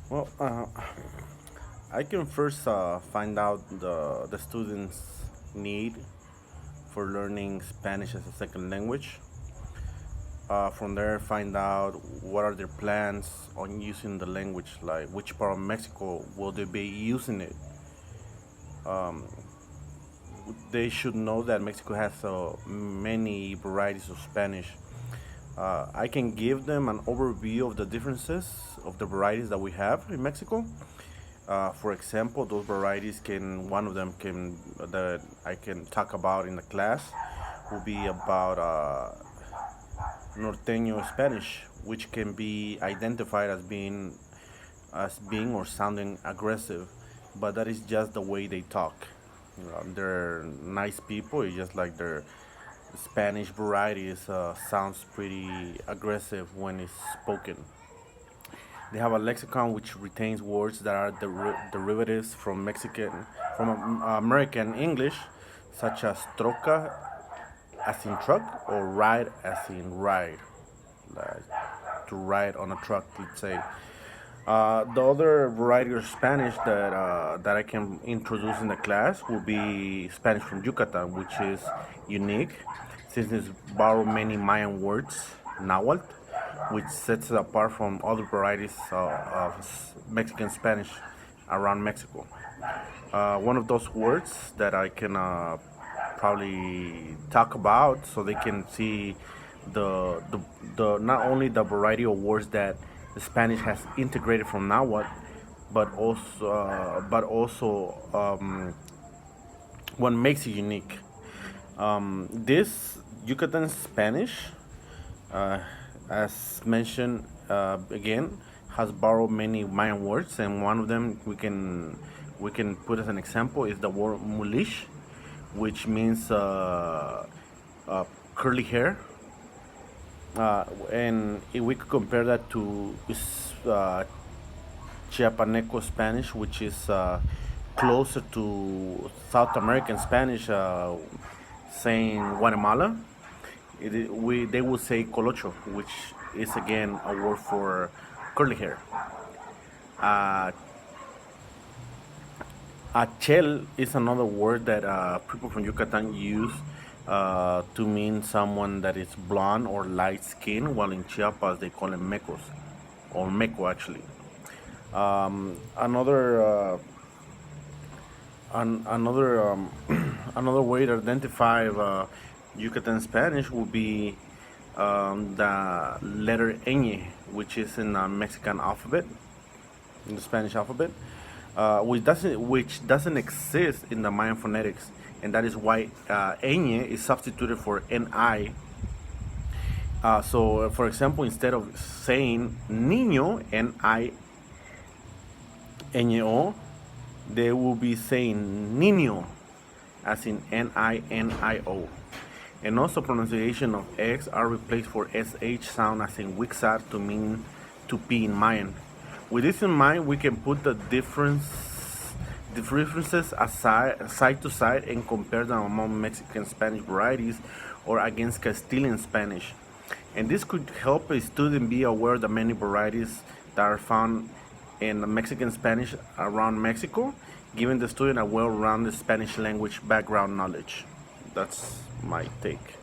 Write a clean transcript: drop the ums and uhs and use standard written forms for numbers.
Well, I can first find out the students' need for learning Spanish as a second language. From there, find out what are their plans on using the language, like which part of Mexico will they be using it. They should know that Mexico has many varieties of Spanish. I can give them an overview of the differences of the varieties that we have in Mexico. For example, those varieties can one of them can that I can talk about in the class will be about norteño Spanish, which can be identified as being or sounding aggressive, but that is just the way they talk. They're nice people. It's just like their Spanish varieties sounds pretty aggressive when it's spoken. They have a lexicon which retains words that are derivatives from American English, such as troca as in truck or ride as in ride, like to ride on a truck, let's say. The other variety of Spanish that I can introduce in the class will be Spanish from Yucatan, which is unique since it's borrowed many Mayan words, Nahuatl, which sets it apart from other varieties of Mexican Spanish around Mexico. One of those words that I can probably talk about so they can see the not only the variety of words that the Spanish has integrated from Nahuatl, but also what makes it unique. This Yucatan Spanish, uh, as mentioned again, has borrowed many Mayan words, and one of them we can put as an example is the word mulish, which means curly hair. And if we could compare that to Chiapaneco Spanish, which is closer to South American Spanish, saying Guatemala, they will say colocho, which is again a word for curly hair. Uh, Achel is another word that people from Yucatan use to mean someone that is blonde or light skinned, while in Chiapas they call them mecos, or meco actually. Another another way to identify Yucatan Spanish would be the letter ñ, which is in the Mexican alphabet, in the Spanish alphabet, which doesn't exist in the Mayan phonetics, and that is why ñ is substituted for ni. So, for example, instead of saying niño, N-I-N-O, they will be saying niño, as in N-I-N-I-O. And also pronunciation of X are replaced for SH sound as in Wixar to mean to be in Mayan. With this in mind, we can put the differences aside, side to side, and compare them among Mexican Spanish varieties or against Castilian Spanish. And this could help a student be aware of the many varieties that are found in Mexican Spanish around Mexico, giving the student a well-rounded Spanish language background knowledge. That's my take.